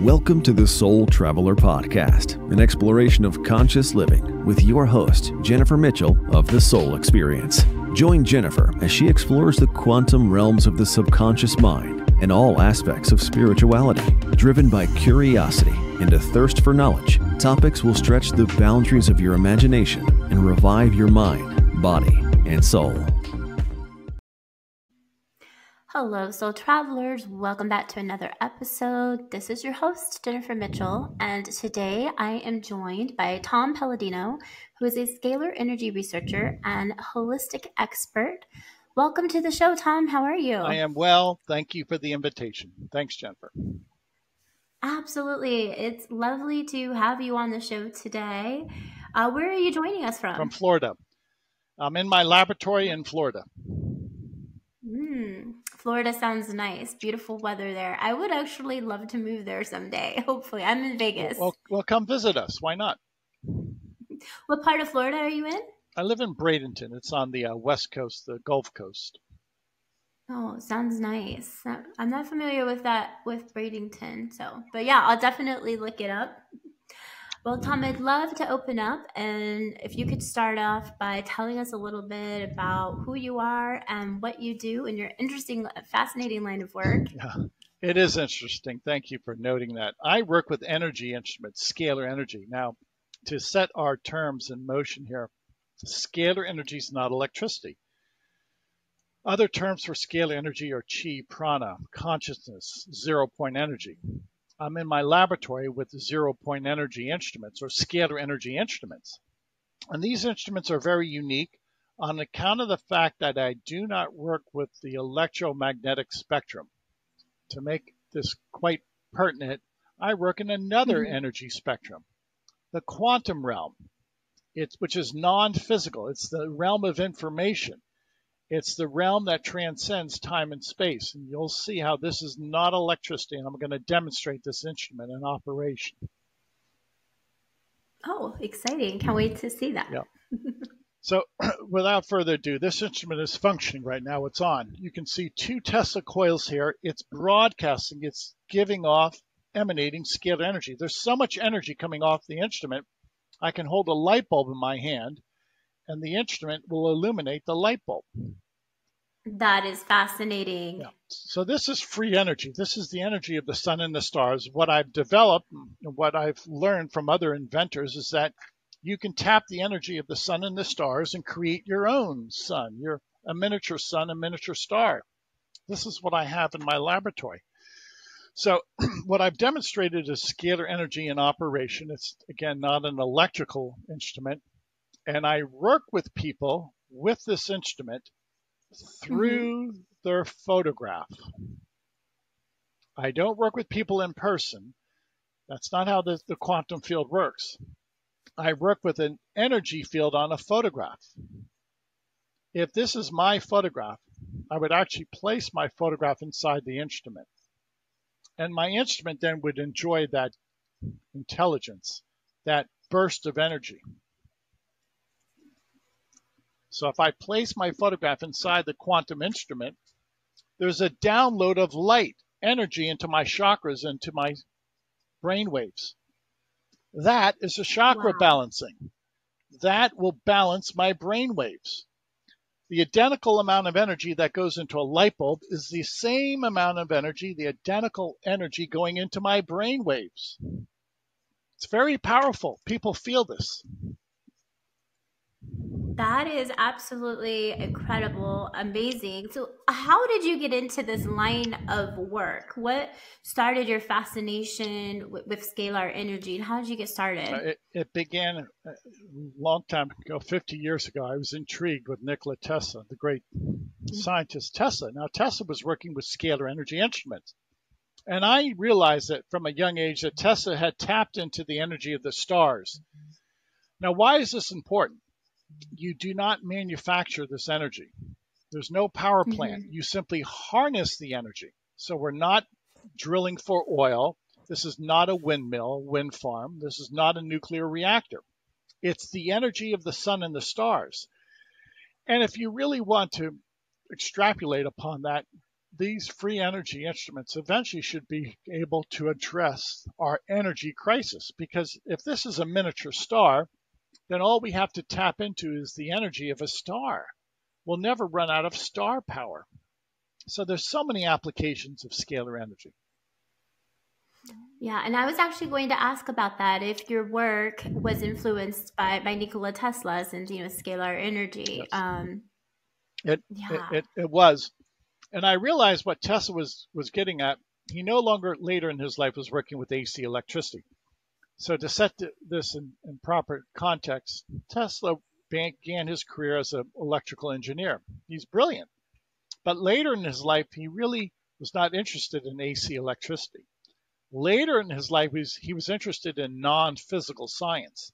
Welcome to the Soul Traveler Podcast, an exploration of conscious living with your host, Jennifer Mitchell of The Soul Experience. Join Jennifer as she explores the quantum realms of the subconscious mind and all aspects of spirituality. Driven by curiosity and a thirst for knowledge, topics will stretch the boundaries of your imagination and revive your mind, body, and soul. Hello, Soul Travelers. Welcome back to another episode. This is your host, Jennifer Mitchell, and today I am joined by Tom Pelladino, who is a scalar energy researcher and holistic expert. Welcome to the show, Tom. How are you? I am well. Thank you for the invitation. Thanks, Jennifer. Absolutely. It's lovely to have you on the show today. Where are you joining us from? From Florida. I'm in my laboratory in Florida. Florida sounds nice. Beautiful weather there. I would actually love to move there someday. Hopefully. I'm in Vegas. Well, come visit us. Why not? What part of Florida are you in? I live in Bradenton. It's on the west coast, the Gulf Coast. Oh, sounds nice. I'm not familiar with that, with Bradenton. But yeah, I'll definitely look it up. Well, Tom, I'd love to open up, and if you could start off by telling us a little bit about who you are and what you do in your interesting, fascinating line of work. Yeah, it is interesting. Thank you for noting that. I work with energy instruments, scalar energy. Now, to set our terms in motion here, scalar energy is not electricity. Other terms for scalar energy are chi, prana, consciousness, zero-point energy. I'm in my laboratory with zero-point energy instruments or scalar energy instruments. And these instruments are very unique on account of the fact that I do not work with the electromagnetic spectrum. To make this quite pertinent, I work in another energy spectrum, the quantum realm, which is non-physical. It's the realm of information. It's the realm that transcends time and space. And you'll see how this is not electricity, and I'm going to demonstrate this instrument in operation. Oh, exciting. Can't wait to see that. Yeah. So without further ado, this instrument is functioning right now. It's on. You can see 2 Tesla coils here. It's broadcasting. It's giving off, emanating scalar energy. There's so much energy coming off the instrument, I can hold a light bulb in my hand, and the instrument will illuminate the light bulb. That is fascinating. Yeah. So this is free energy. This is the energy of the sun and the stars. What I've developed and what I've learned from other inventors is that you can tap the energy of the sun and the stars and create your own sun, a miniature sun, a miniature star. This is what I have in my laboratory. So what I've demonstrated is scalar energy in operation. It's, again, not an electrical instrument. And I work with people with this instrument through their photograph. I don't work with people in person. That's not how the quantum field works. I work with an energy field on a photograph. If this is my photograph, I would actually place my photograph inside the instrument. And my instrument then would enjoy that intelligence, that burst of energy. So if I place my photograph inside the quantum instrument, there's a download of light, energy into my chakras, into my brain waves. That is a chakra balancing. That will balance my brain waves. The identical amount of energy that goes into a light bulb is the same amount of energy, the identical energy going into my brain waves. It's very powerful. People feel this. That is absolutely incredible, amazing. So how did you get into this line of work? What started your fascination with scalar energy, and how did you get started? It began a long time ago, 50 years ago. I was intrigued with Nikola Tesla, the great scientist Tesla. Now, Tesla was working with scalar energy instruments. And I realized that from a young age that Tesla had tapped into the energy of the stars. Now, why is this important? You do not manufacture this energy. There's no power plant. You simply harness the energy. So we're not drilling for oil. This is not a windmill, wind farm. This is not a nuclear reactor. It's the energy of the sun and the stars. And if you really want to extrapolate upon that, these free energy instruments eventually should be able to address our energy crisis, because if this is a miniature star, then all we have to tap into is the energy of a star. We'll never run out of star power. So there's so many applications of scalar energy. Yeah, and I was actually going to ask about that, if your work was influenced by Nikola Tesla's and, scalar energy. Yes. Yeah. It was. And I realized what Tesla was getting at. He no longer later in his life was working with AC electricity. So to set this in proper context, Tesla began his career as an electrical engineer. He's brilliant. But later in his life, he really was not interested in AC electricity. Later in his life, he was interested in non-physical science.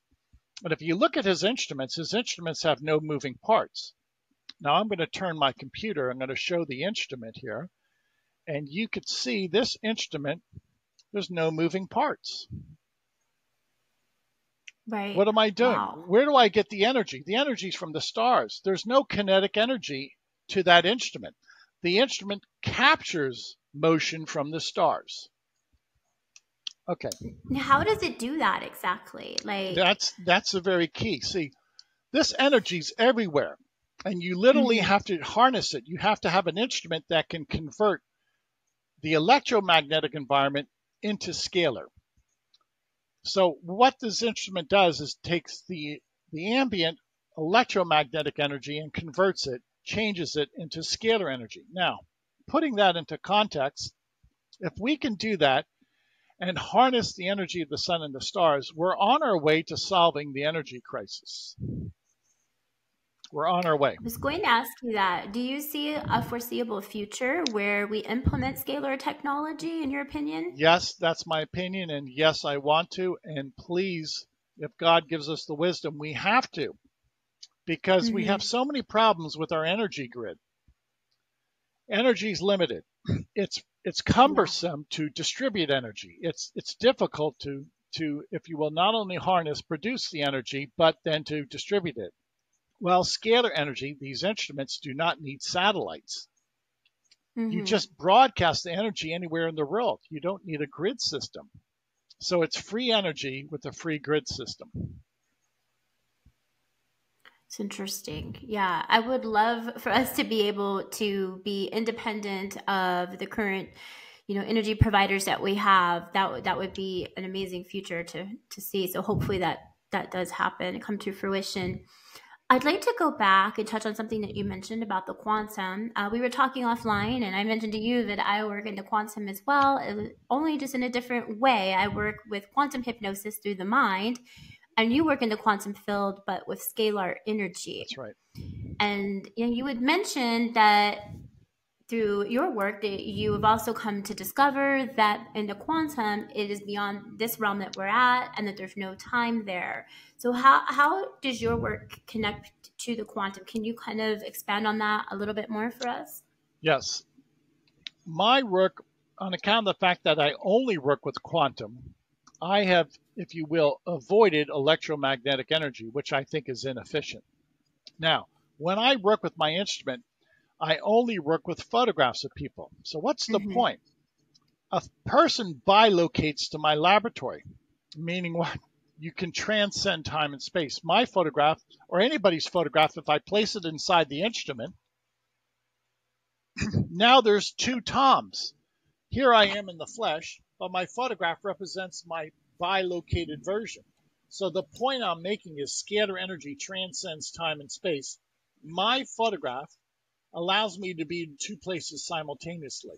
But if you look at his instruments have no moving parts. Now I'm going to turn my computer. I'm going to show the instrument here. And you could see this instrument, there's no moving parts. Right. What am I doing? Wow. Where do I get the energy? The energy is from the stars. There's no kinetic energy to that instrument. The instrument captures motion from the stars. Okay. Now, how does it do that exactly? Like, that's a very key. See, this energy's everywhere, and you literally have to harness it. You have to have an instrument that can convert the electromagnetic environment into scalar. So what this instrument does is takes the ambient electromagnetic energy and converts it, changes it into scalar energy. Now, putting that into context, if we can do that and harness the energy of the sun and the stars, we're on our way to solving the energy crisis. We're on our way. I was going to ask you that. Do you see a foreseeable future where we implement scalar technology, in your opinion? Yes, that's my opinion. And yes, I want to. And please, if God gives us the wisdom, we have to. Because we have so many problems with our energy grid. Energy is limited. It's cumbersome to distribute energy. It's difficult to, if you will, not only harness, produce the energy, but then to distribute it. Well, scalar energy, these instruments do not need satellites. You just broadcast the energy anywhere in the world. You don't need a grid system. So it's free energy with a free grid system. It's interesting. Yeah, I would love for us to be able to be independent of the current, energy providers that we have. That would be an amazing future to see. So hopefully that does happen and come to fruition. I'd like to go back and touch on something that you mentioned about the quantum. We were talking offline, and I mentioned to you that I work in the quantum as well, only just in a different way. I work with quantum hypnosis through the mind, and you work in the quantum field, but with scalar energy. That's right. And you had mentioned that through your work that you have also come to discover that in the quantum, it is beyond this realm that we're at, and that there's no time there. So how does your work connect to the quantum? Can you kind of expand on that a little bit more for us? Yes. My work, on account of the fact that I only work with quantum, I have, if you will, avoided electromagnetic energy, which I think is inefficient. Now, when I work with my instrument, I only work with photographs of people. So what's the point? A person bilocates to my laboratory, meaning what? You can transcend time and space. My photograph, or anybody's photograph, if I place it inside the instrument, now there's two Toms. Here I am in the flesh, but my photograph represents my bilocated version. So the point I'm making is scalar energy transcends time and space. My photograph allows me to be in two places simultaneously.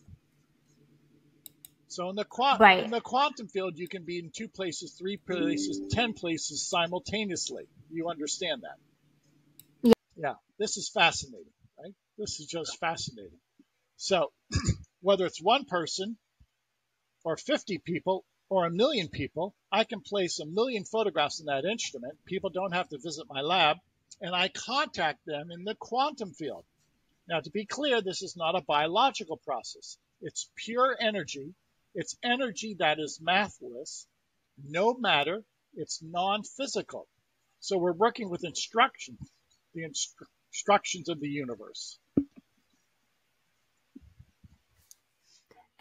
So in the quantum field, you can be in 2 places, 3 places, 10 places simultaneously. You understand that? Yeah. This is fascinating, right? This is just fascinating. So whether it's one person or 50 people or 1 million people, I can place 1 million photographs in that instrument. People don't have to visit my lab, and I contact them in the quantum field. Now, to be clear, this is not a biological process. It's pure energy. It's energy that is mathless, no matter. It's non-physical. So we're working with instructions, the instructions of the universe.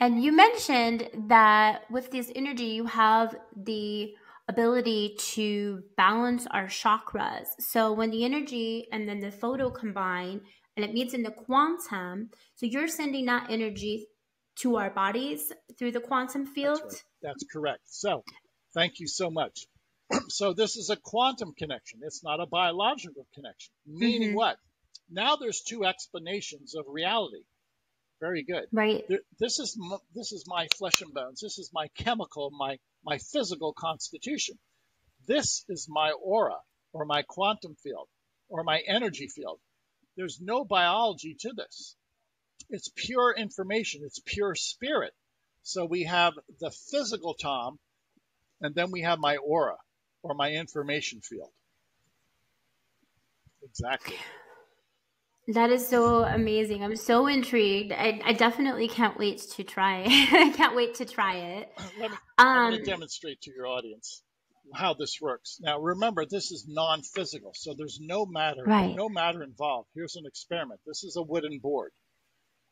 And you mentioned that with this energy, you have the ability to balance our chakras. So when the energy and then the photo combine and it meets in the quantum, so you're sending that energy to our bodies through the quantum field? That's right. That's correct. So thank you so much. So this is a quantum connection. It's not a biological connection. Meaning what? Now there's two explanations of reality. Very good. Right. This is my flesh and bones. This is my chemical, my physical constitution. This is my aura or my quantum field or my energy field. There's no biology to this. It's pure information. It's pure spirit. So we have the physical Tom, and then we have my aura or my information field. Exactly. That is so amazing. I'm so intrigued. I definitely can't wait to try. I can't wait to try it. I'm going to demonstrate to your audience how this works. Now, remember, this is non-physical, so there's no matter, no matter involved. Here's an experiment. This is a wooden board.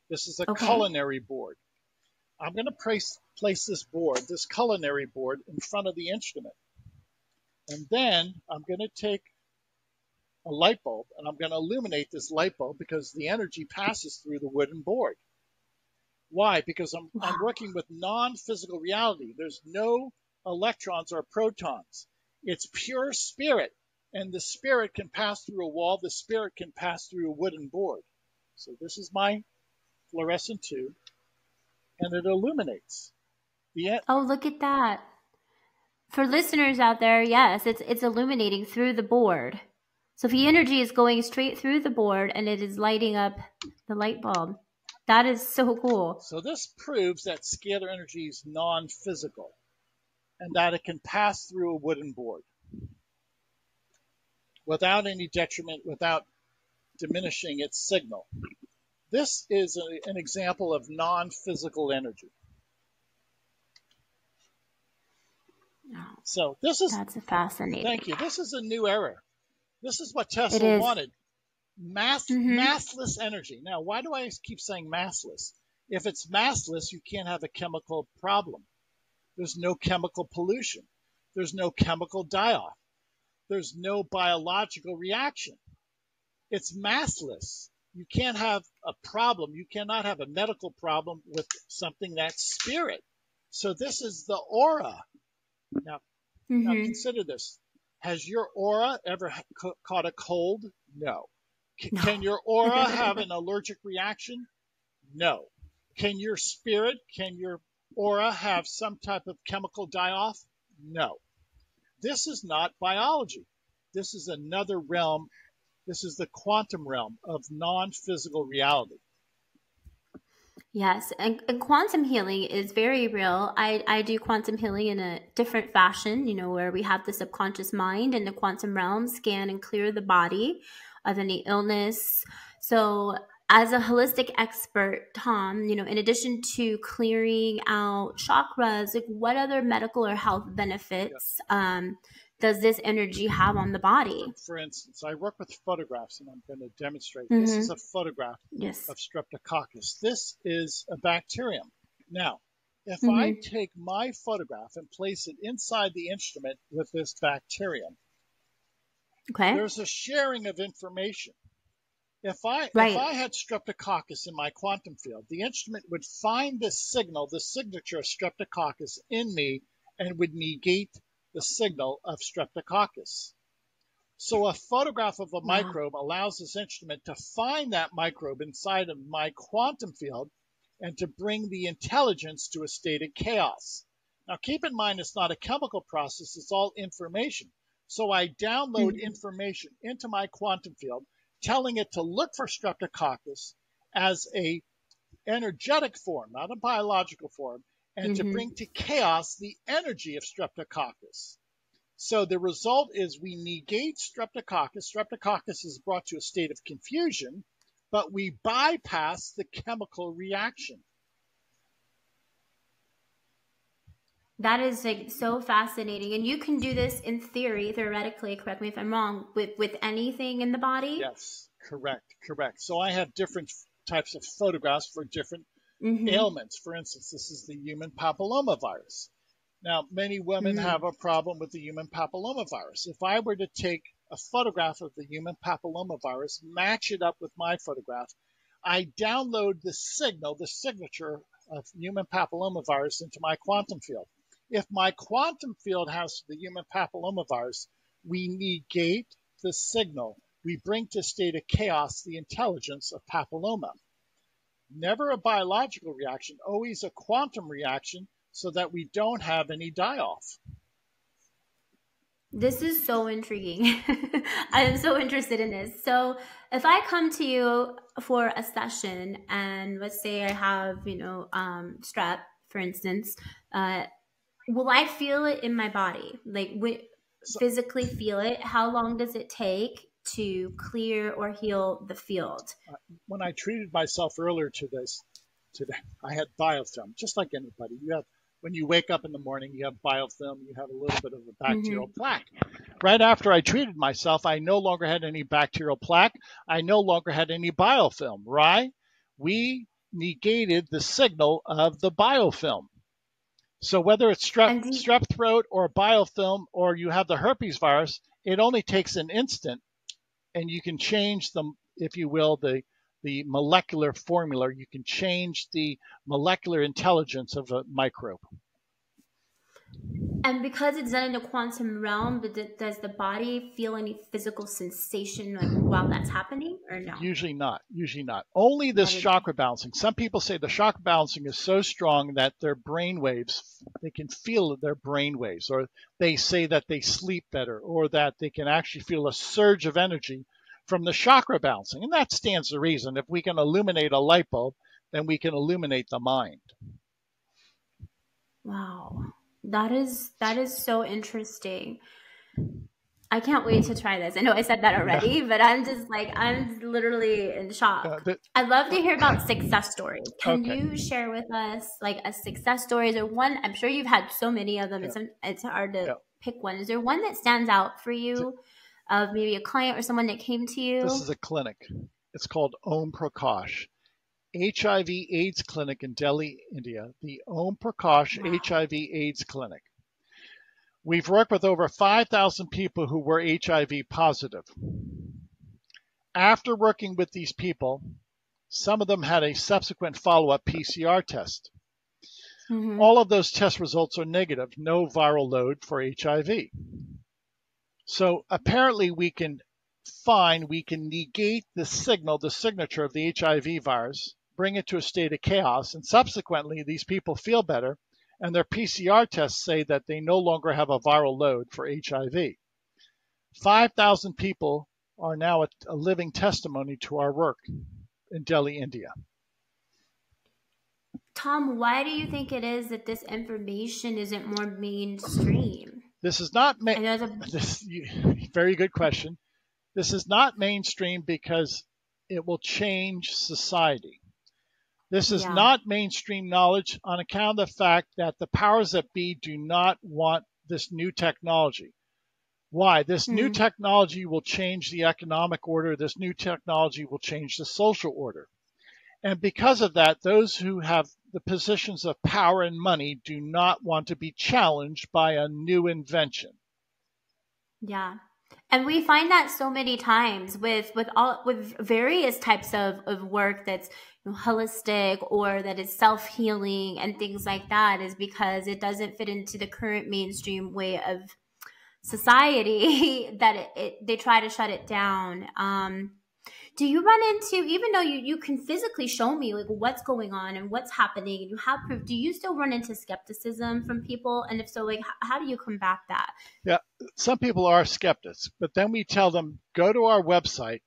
This is a culinary board. I'm going to place this board, this culinary board, in front of the instrument. And then I'm going to take a light bulb, and I'm going to illuminate this light bulb because the energy passes through the wooden board. Why? Because I'm working with non-physical reality. There's no electrons or protons. It's pure spirit, and the spirit can pass through a wall. The spirit can pass through a wooden board. So this is my fluorescent tube, and it illuminates. Oh, look at that. For listeners out there, yes, it's illuminating through the board. So the energy is going straight through the board and it is lighting up the light bulb. That is so cool. So this proves that scalar energy is non-physical and that it can pass through a wooden board without any detriment, without diminishing its signal. This is an example of non-physical energy. So that's fascinating. Thank you. This is a new era. This is what Tesla wanted. Massless energy. Now, why do I keep saying massless? If it's massless, you can't have a chemical problem. There's no chemical pollution. There's no chemical die-off. There's no biological reaction. It's massless. You can't have a problem. You cannot have a medical problem with something that's spirit. So this is the aura. Now consider this. Has your aura ever caught a cold? No. Can your aura have an allergic reaction? No. Can your spirit, can your aura have some type of chemical die-off? No. This is not biology. This is another realm. This is the quantum realm of non-physical reality. Yes, and quantum healing is very real. I do quantum healing in a different fashion, where we have the subconscious mind and the quantum realm scan and clear the body of any illness. So as a holistic expert, Tom, in addition to clearing out chakras, like what other medical or health benefits does this energy have on the body? For instance, I work with photographs, and I'm going to demonstrate. This is a photograph of Streptococcus. This is a bacterium. Now, if I take my photograph and place it inside the instrument with this bacterium, there's a sharing of information. If I had Streptococcus in my quantum field, the instrument would find this signal, the signature of Streptococcus in me, and would negate the signal of Streptococcus. So a photograph of a microbe allows this instrument to find that microbe inside of my quantum field and to bring the intelligence to a state of chaos. Now keep in mind, it's not a chemical process, it's all information. So I download information into my quantum field, telling it to look for Streptococcus as a energetic form, not a biological form, and to bring to chaos the energy of Streptococcus. So the result is we negate Streptococcus. Streptococcus is brought to a state of confusion, but we bypass the chemical reaction. That is so fascinating. And you can do this in theory, theoretically, correct me if I'm wrong, with anything in the body? Yes, correct. So I have different types of photographs for different ailments. For instance, this is the human papillomavirus. Now, many women have a problem with the human papillomavirus. If I were to take a photograph of the human papillomavirus, match it up with my photograph, I download the signal, the signature of human papillomavirus into my quantum field. If my quantum field has the human papillomavirus, we negate the signal. We bring to a state of chaos the intelligence of papilloma. Never a biological reaction, always a quantum reaction, so that we don't have any die-off. This is so intriguing. I am so interested in this. So if I come to you for a session and let's say I have, strep, for instance, will I feel it in my body? Like physically feel it? How long does it take to clear or heal the field? When I treated myself earlier today, I had biofilm, just like anybody. When you wake up in the morning, you have biofilm, you have a little bit of a bacterial plaque. Right after I treated myself, I no longer had any bacterial plaque. I no longer had any biofilm, right? We negated the signal of the biofilm. So whether it's strep throat or biofilm or you have the herpes virus, it only takes an instant and you can change the, if you will, the molecular formula. You can change the molecular intelligence of a microbe. And because it's done in the quantum realm, does the body feel any physical sensation while that's happening or no? Usually not. Only this chakra balancing. Some people say the chakra balancing is so strong that their brain waves, they can feel their brain waves, or they say that they sleep better, or that they can actually feel a surge of energy from the chakra balancing. And that stands to reason. If we can illuminate a light bulb, then we can illuminate the mind. Wow. That is so interesting. I can't wait to try this. I know I said that already, but I'm literally in shock. I'd love to hear about success stories. Can you share with us like a success stories or one? I'm sure you've had so many of them. It's hard to pick one. Is there one that stands out for you of maybe a client or someone that came to you? This is a clinic. It's called Om Prakash. HIV AIDS clinic in Delhi, India, the Om Prakash HIV AIDS clinic. We've worked with over 5,000 people who were HIV positive. After working with these people, some of them had a subsequent follow-up PCR test. All of those test results are negative, no viral load for HIV. So apparently we can negate the signal, the signature of the HIV virus, bring it to a state of chaos, and subsequently these people feel better, and their PCR tests say that they no longer have a viral load for HIV. 5,000 people are now a living testimony to our work in Delhi, India. Tom, why do you think it is that this information isn't more mainstream? This is not very good question. This is not mainstream because it will change society. This is not mainstream knowledge on account of the fact that the powers that be do not want this new technology. Why? This new technology will change the economic order. This new technology will change the social order. And because of that, those who have the positions of power and money do not want to be challenged by a new invention. Yeah. And we find that so many times with various types of work that's holistic or that is self-healing and things like that, is because it doesn't fit into the current mainstream way of society that they try to shut it down. Do you run into, even though you can physically show me like what's going on and what's happening and you have proof, do you still run into skepticism from people? And if so, like how do you combat that? Yeah, some people are skeptics, but then we tell them, go to our website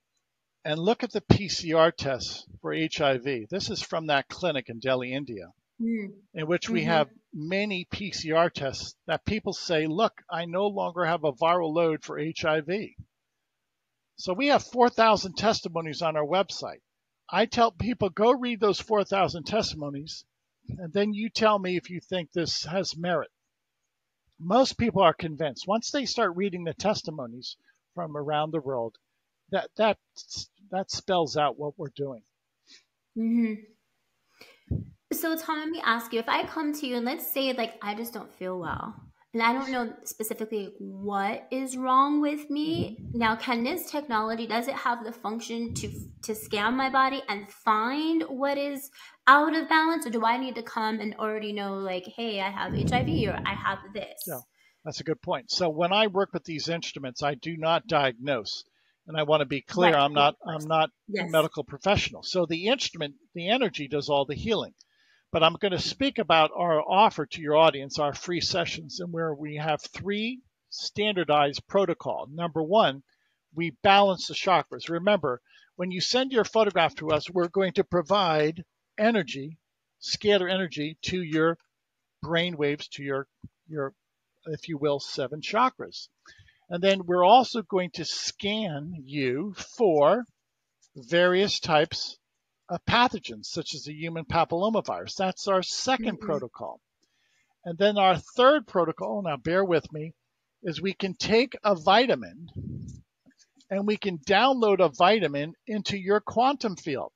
and look at the PCR tests for HIV. This is from that clinic in Delhi, India, in which we have many PCR tests that people say, look, I no longer have a viral load for HIV. So we have 4,000 testimonies on our website. I tell people, go read those 4,000 testimonies, and then you tell me if you think this has merit. Most people are convinced. Once they start reading the testimonies from around the world, that spells out what we're doing. So Tom, let me ask you, if I come to you and let's say like I just don't feel well and I don't know specifically what is wrong with me. Now, can this technology, does it have the function to scan my body and find what is out of balance, or do I need to come and already know like, hey, I have HIV or I have this? Yeah, that's a good point. So when I work with these instruments, I do not diagnose. And I want to be clear, Right. I'm not Yes. a medical professional. So the instrument, the energy does all the healing. But I'm going to speak about our offer to your audience, our free sessions, and where we have 3 standardized protocol. Number 1, we balance the chakras. Remember, when you send your photograph to us, we're going to provide energy, scalar energy, to your brain waves, to your, if you will, 7 chakras. And then we're also going to scan you for various types of pathogens, such as the human papillomavirus. That's our second protocol. And then our third protocol, now bear with me, is we can take a vitamin and we can download a vitamin into your quantum field.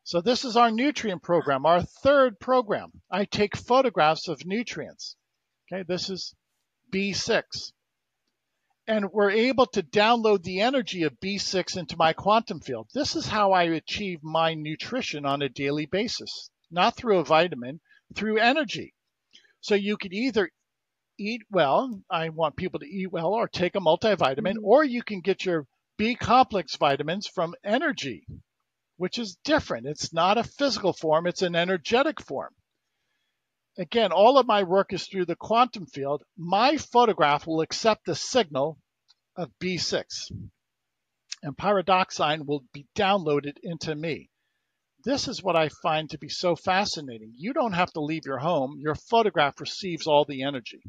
So this is our nutrient program, our third program. I take photographs of nutrients. Okay, this is B6. And we're able to download the energy of B6 into my quantum field. This is how I achieve my nutrition on a daily basis, not through a vitamin, through energy. So you could either eat well, I want people to eat well, or take a multivitamin, or you can get your B complex vitamins from energy, which is different. It's not a physical form, it's an energetic form. Again, all of my work is through the quantum field. My photograph will accept the signal of B6, and pyridoxine will be downloaded into me. This is what I find to be so fascinating. You don't have to leave your home. Your photograph receives all the energy.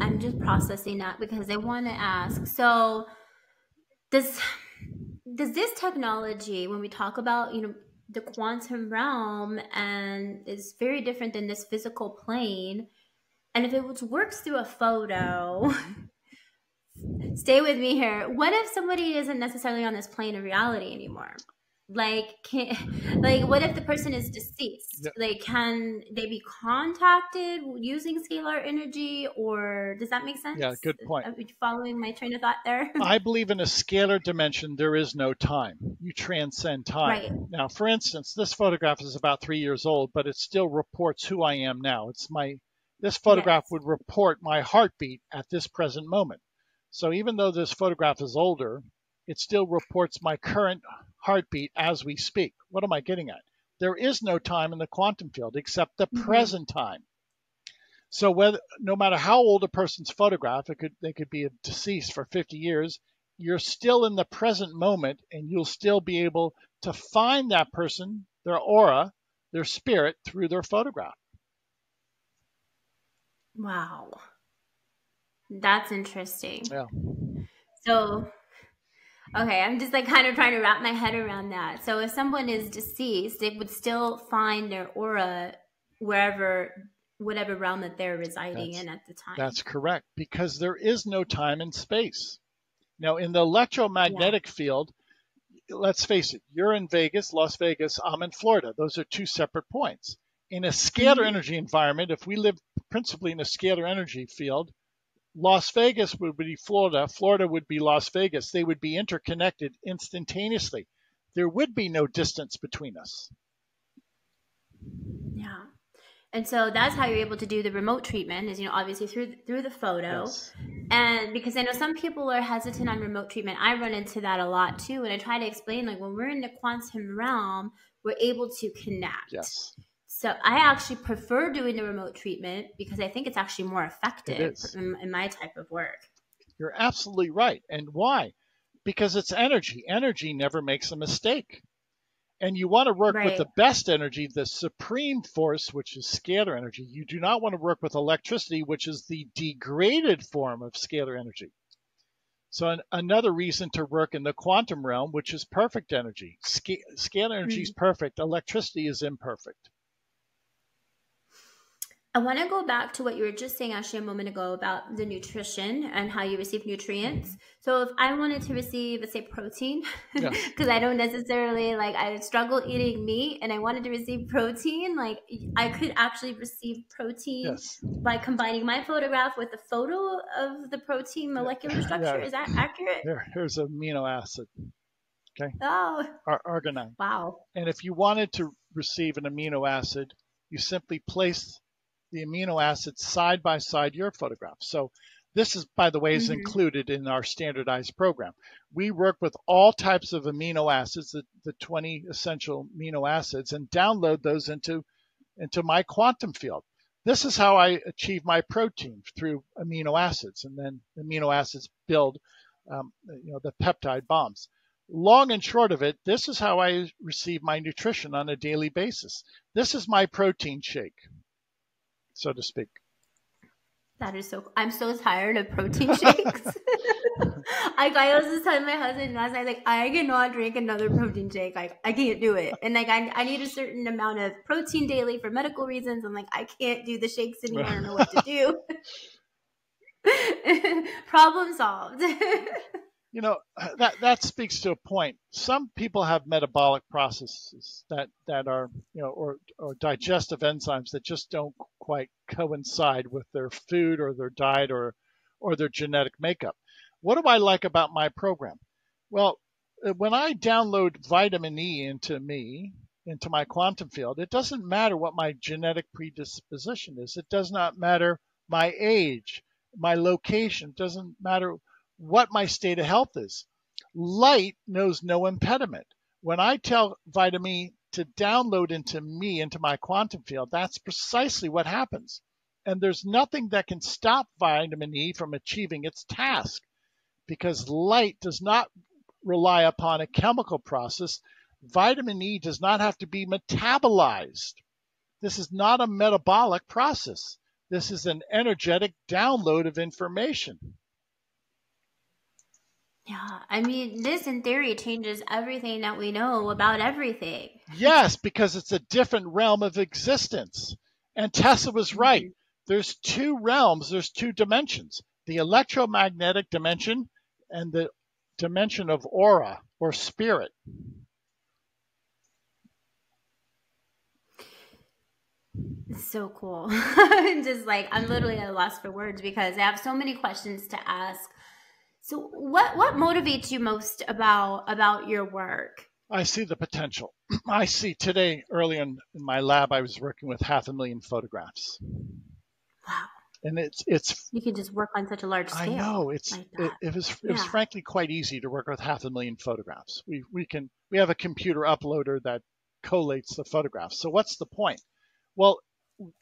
I'm just processing that because I want to ask, so does this technology, when we talk about, the quantum realm, and it's very different than this physical plane, and if it works through a photo, stay with me here. What if somebody isn't necessarily on this plane of reality anymore? Like, what if the person is deceased? Yep. Like, can they be contacted using scalar energy, or does that make sense? Yeah, good point. Are you following my train of thought there? I believe in a scalar dimension, there is no time. You transcend time. Right. Now, for instance, this photograph is about 3 years old, but it still reports who I am now. This photograph would report my heartbeat at this present moment. So even though this photograph is older, it still reports my current heartbeat as we speak. What am I getting at? There is no time in the quantum field except the present time. So no matter how old a person's photograph, they could be deceased for 50 years, you're still in the present moment, and you'll still be able to find that person, their aura, their spirit, through their photograph. Wow. That's interesting. Yeah. So, okay, I'm just like kind of trying to wrap my head around that. So if someone is deceased, they would still find their aura whatever realm that they're residing in at the time. That's correct, because there is no time and space. Now, in the electromagnetic field, let's face it, you're in Vegas, Las Vegas, I'm in Florida. Those are 2 separate points. In a scalar energy environment, if we live principally in a scalar energy field, Las Vegas would be Florida, Florida would be Las Vegas. They would be interconnected instantaneously. There would be no distance between us. Yeah. And so that's how you're able to do the remote treatment, is, obviously through the photo. Yes. And because I know some people are hesitant on remote treatment. I run into that a lot too. And I try to explain, like, when we're in the quantum realm, we're able to connect. Yes. So I actually prefer doing the remote treatment because I think it's actually more effective in my type of work. You're absolutely right. And why? Because it's energy. Energy never makes a mistake. And you want to work with the best energy, the supreme force, which is scalar energy. You do not want to work with electricity, which is the degraded form of scalar energy. So another reason to work in the quantum realm, which is perfect energy. Scalar energy is perfect. Electricity is imperfect. I want to go back to what you were just saying actually a moment ago about the nutrition and how you receive nutrients. So if I wanted to receive, let's say, protein, Yes. because I don't necessarily like, I struggle eating meat and I wanted to receive protein, like I could actually receive protein Yes. by combining my photograph with a photo of the protein molecular structure. Yeah. Is that accurate? Here's amino acid. Okay. Oh, Arginine. wow. And if you wanted to receive an amino acid, you simply place the amino acids side by side your photograph. So this is, by the way, is included in our standardized program. We work with all types of amino acids, the 20 essential amino acids, and download those into my quantum field. This is how I achieve my protein, through amino acids, and then amino acids build the peptide bombs. Long and short of it, this is how I receive my nutrition on a daily basis. This is my protein shake, so to speak. That is so. I'm so tired of protein shakes. I was just telling my husband last night, like, I cannot drink another protein shake. Like, I can't do it. And like, I need a certain amount of protein daily for medical reasons. I'm like, I can't do the shakes anymore. I don't know what to do. Problem solved. You know, that speaks to a point. Some people have metabolic processes that are, or digestive enzymes that just don't quite coincide with their food or their diet or their genetic makeup. What do I like about my program? Well, when I download vitamin E into my quantum field, it doesn't matter what my genetic predisposition is. It does not matter my age, my location. It doesn't matter what my state of health is. Light knows no impediment. When I tell vitamin E to download into my quantum field, that's precisely what happens. And there's nothing that can stop vitamin E from achieving its task, because light does not rely upon a chemical process. Vitamin E does not have to be metabolized. This is not a metabolic process. This is an energetic download of information. Yeah, I mean, this in theory changes everything that we know about everything. Yes, because it's a different realm of existence. And Tesla was right. There's two realms, there's two dimensions, the electromagnetic dimension and the dimension of aura or spirit. It's so cool. Just like, I'm literally at a loss for words because I have so many questions to ask. So what motivates you most about your work? I see the potential. I see today, early in my lab, I was working with 500,000 photographs. Wow. And it's you can just work on such a large scale. I know it was frankly quite easy to work with 500,000 photographs. We have a computer uploader that collates the photographs. So what's the point? Well,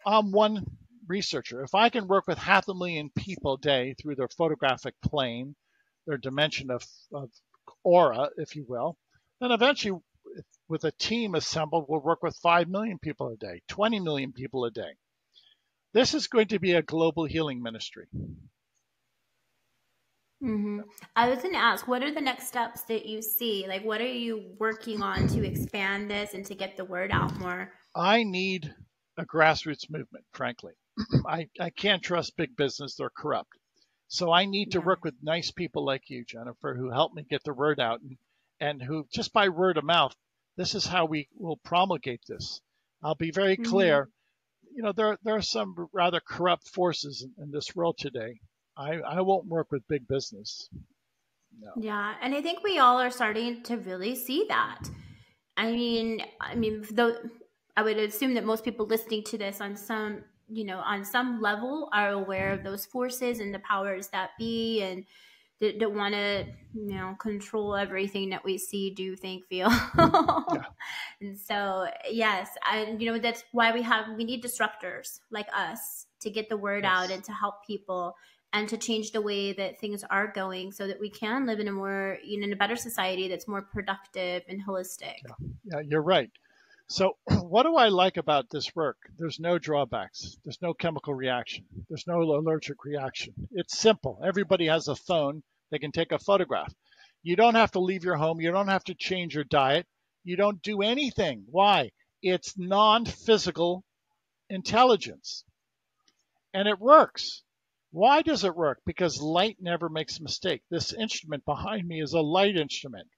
I'm one researcher. If I can work with 500,000 people a day through their photographic plane, their dimension of aura, if you will, then eventually, with a team assembled, we'll work with 5 million people a day, 20 million people a day. This is going to be a global healing ministry. I was going to ask, what are the next steps that you see? Like, what are you working on to expand this and to get the word out more? I need a grassroots movement, frankly. I can't trust big business. They're corrupt. So I need to work with nice people like you, Jennifer, who help me get the word out and who, just by word of mouth, this is how we will promulgate this. I'll be very clear. There are some rather corrupt forces in this world today. I won't work with big business. No. Yeah, and I think we all are starting to really see that. I mean, though I would assume that most people listening to this on some level are aware of those forces and the powers that be, and that want to, control everything that we see, do, think, feel. Yeah. And so, yes, that's why we need disruptors like us to get the word out and to help people and to change the way that things are going so that we can live in a more, in a better society that's more productive and holistic. Yeah, you're right. So what do I like about this work? There's no drawbacks. There's no chemical reaction. There's no allergic reaction. It's simple. Everybody has a phone. They can take a photograph. You don't have to leave your home. You don't have to change your diet. You don't do anything. Why? It's non-physical intelligence. And it works. Why does it work? Because light never makes a mistake. This instrument behind me is a light instrument.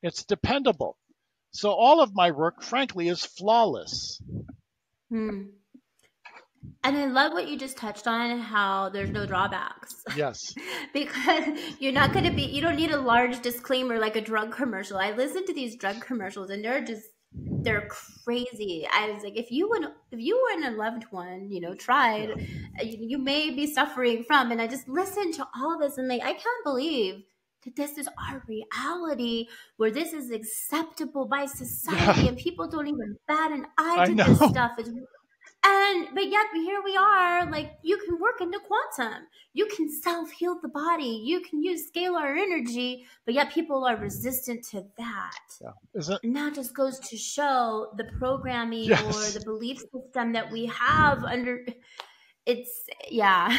It's dependable. So all of my work, frankly, is flawless. Hmm. And I love what you just touched on, how there's no drawbacks. Yes. Because you don't need a large disclaimer like a drug commercial. I listen to these drug commercials and they're crazy. I was like, if you and a loved one, tried, you may be suffering from, and I just listened to all this and like, I can't believe that this is our reality, where this is acceptable by society and people don't even bat an eye to this stuff. But yet here we are, like, you can work into quantum. You can self-heal the body. You can use scalar energy, but yet people are resistant to that. Yeah. And that just goes to show the programming or the belief system that we have under it's, yeah.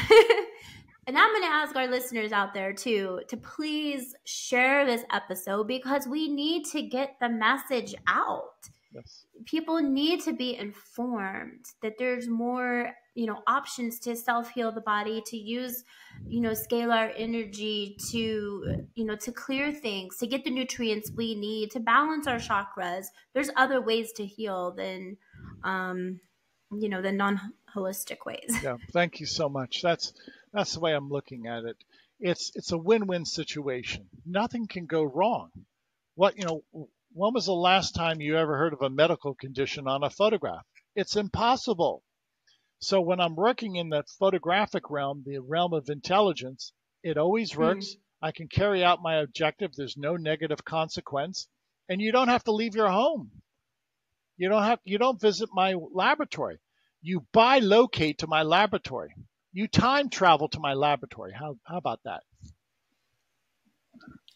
And I'm going to ask our listeners out there too, to please share this episode, because we need to get the message out. Yes. People need to be informed that there's more, options to self-heal the body, to use, scalar energy to, to clear things, to get the nutrients we need, to balance our chakras. There's other ways to heal than, the non-holistic ways. Yeah. Thank you so much. That's the way I'm looking at it. It's a win-win situation. Nothing can go wrong. When was the last time you ever heard of a medical condition on a photograph? It's impossible. So when I'm working in the photographic realm, the realm of intelligence, it always works. I can carry out my objective. There's no negative consequence. And you don't have to leave your home. You don't visit my laboratory. You bilocate to my laboratory. You time travel to my laboratory. How about that?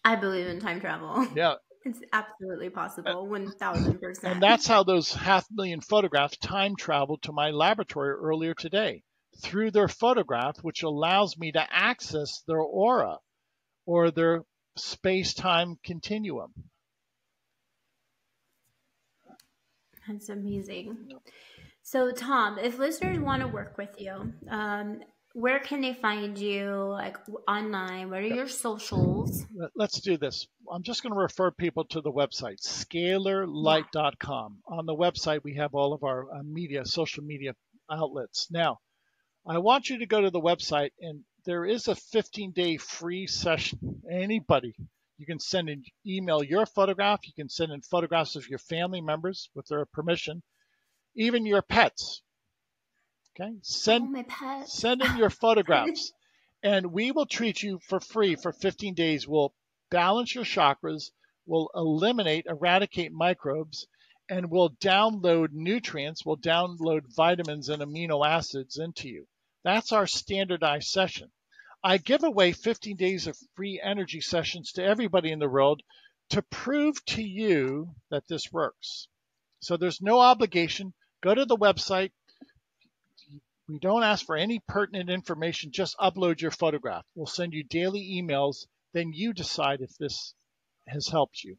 I believe in time travel. Yeah. It's absolutely possible, 1,000%. And that's how those 500,000 photographs time traveled to my laboratory earlier today, through their photograph, which allows me to access their aura or their space-time continuum. That's amazing. So, Tom, if listeners want to work with you, where can they find you, like online? What are your socials? Let's do this. I'm just going to refer people to the website, scalarlight.com. On the website, we have all of our social media outlets. Now, I want you to go to the website, and there is a 15-day free session. Anybody, you can email your photograph. You can send in photographs of your family members with their permission, even your pets. Okay, send in your photographs, and we will treat you for free for 15 days. We'll balance your chakras, we'll eradicate microbes, and we'll download nutrients, we'll download vitamins and amino acids into you. That's our standardized session. I give away 15 days of free energy sessions to everybody in the world to prove to you that this works. So there's no obligation. Go to the website. We don't ask for any pertinent information. Just upload your photograph. We'll send you daily emails. Then you decide if this has helped you.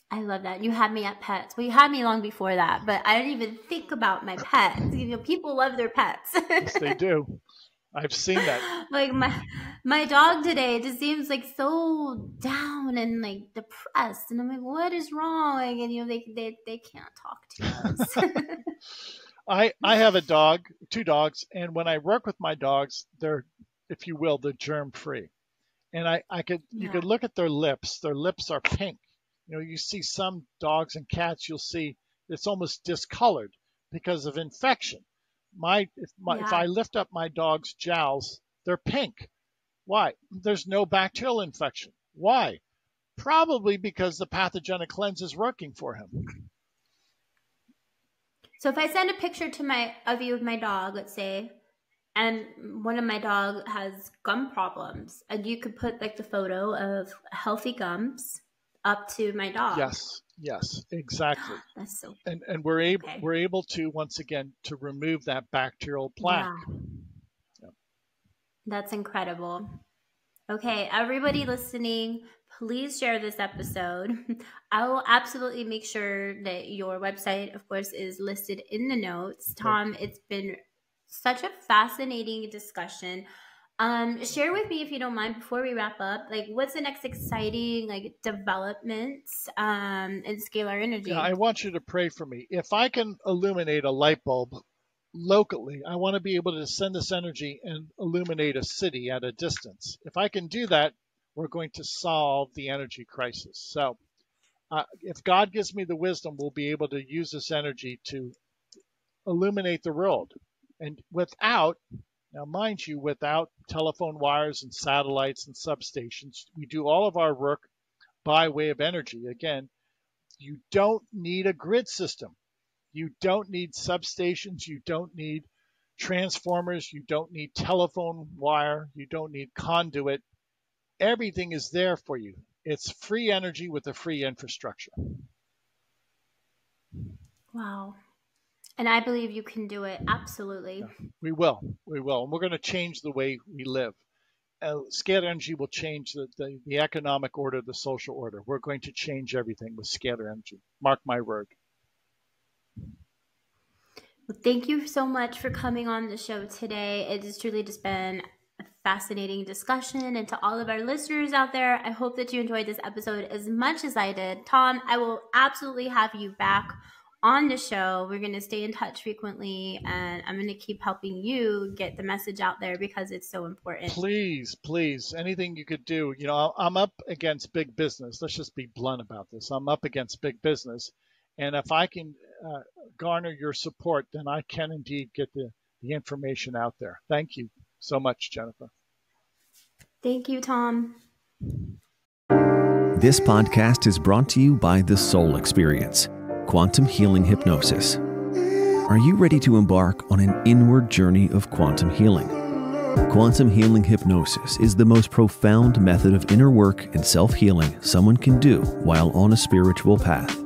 I love that. You had me at pets. Well, you had me long before that, but I didn't even think about my pets. People love their pets. Yes, they do. I've seen that. Like my dog today just seems like so down and like depressed, and I'm like, what is wrong? And they can't talk to us. I have a dog, 2 dogs, and when I work with my dogs, they're, if you will, they're germ free. And you could look at their lips. Their lips are pink. You see some dogs and cats, you'll see it's almost discolored because of infection. If I lift up my dog's jowls, they're pink. Why? There's no bacterial infection. Why? Probably because the pathogenic cleanse is working for him. So if I send a picture of you with my dog, let's say, and one of my dog has gum problems, and you could put like the photo of healthy gums up to my dog. Yes, exactly. That's so. And we're able to, once again, to remove that bacterial plaque. Wow. Yep. That's incredible. Okay, everybody listening, please share this episode. I will absolutely make sure that your website, of course, is listed in the notes. Tom, it's been such a fascinating discussion. Share with me, if you don't mind, before we wrap up, like what's the next exciting like developments in scalar energy? Yeah, I want you to pray for me. If I can illuminate a light bulb locally, I want to be able to send this energy and illuminate a city at a distance. If I can do that, we're going to solve the energy crisis. So if God gives me the wisdom, we'll be able to use this energy to illuminate the world. And now mind you, without telephone wires and satellites and substations, we do all of our work by way of energy. Again, you don't need a grid system. You don't need substations. You don't need transformers. You don't need telephone wire. You don't need conduit. Everything is there for you. It's free energy with a free infrastructure. Wow. And I believe you can do it. Absolutely. Yeah, we will. And we're going to change the way we live. Scalar energy will change the economic order, the social order. We're going to change everything with scalar energy. Mark my word. Well, thank you so much for coming on the show today. It has truly just been a fascinating discussion. And to all of our listeners out there, I hope that you enjoyed this episode as much as I did. Tom, I will absolutely have you back on the show. We're going to stay in touch frequently, and I'm going to keep helping you get the message out there because it's so important. Please, anything you could do. You know, I'm up against big business. Let's just be blunt about this. I'm up against big business. And if I can garner your support, then I can indeed get the information out there. Thank you so much, Jennifer. Thank you, Tom. This podcast is brought to you by The Soul Experience, Quantum Healing Hypnosis. Are you ready to embark on an inward journey of quantum healing? Quantum healing hypnosis is the most profound method of inner work and self-healing someone can do while on a spiritual path.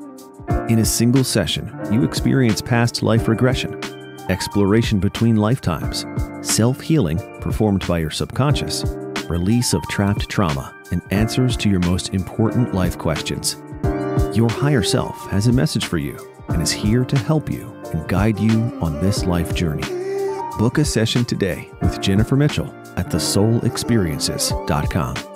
In a single session, you experience past life regression, exploration between lifetimes, self-healing performed by your subconscious, release of trapped trauma, and answers to your most important life questions. Your higher self has a message for you and is here to help you and guide you on this life journey. Book a session today with Jennifer Mitchell at thesoulexperiences.com.